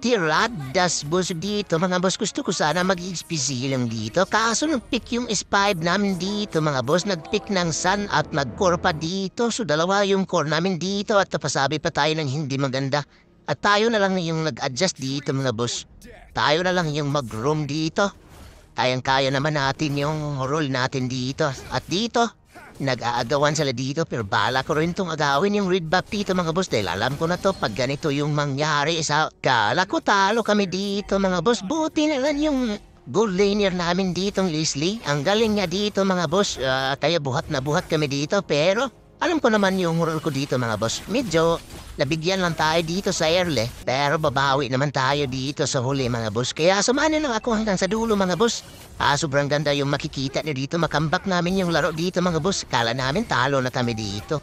tiradas boss dito mga boss. Gusto ko sana mag-XPZ lang dito. Kaso nung pick yung S5 namin dito mga boss, nag-pick ng Sun at nag-core pa dito. So dalawa yung core namin dito at napasabi pa tayo ng hindi maganda. At tayo na lang yung nag-adjust dito mga boss. Tayo na lang yung mag-roam dito. Kayang-kaya naman natin yung role natin dito. At dito, nag-aagawan sila dito pero bala ko rin itong agawin yung red buff dito mga boss dahil alam ko na to pag ganito yung mangyari sa kala ko talo kami dito mga boss. Buti na lang yung gold laner namin dito Leslie. Ang galing niya dito mga boss. Kaya buhat na buhat kami dito pero alam ko naman yung role ko dito mga boss. Medyo nabigyan lang tayo dito sa early pero babawi naman tayo dito sa huli mga boss. Kaya samahan niyo lang ako hanggang sa dulo mga boss. Sobrang ganda yung makikita niyo dito. Makambak namin yung laro dito mga boss. Kala namin talo na kami dito.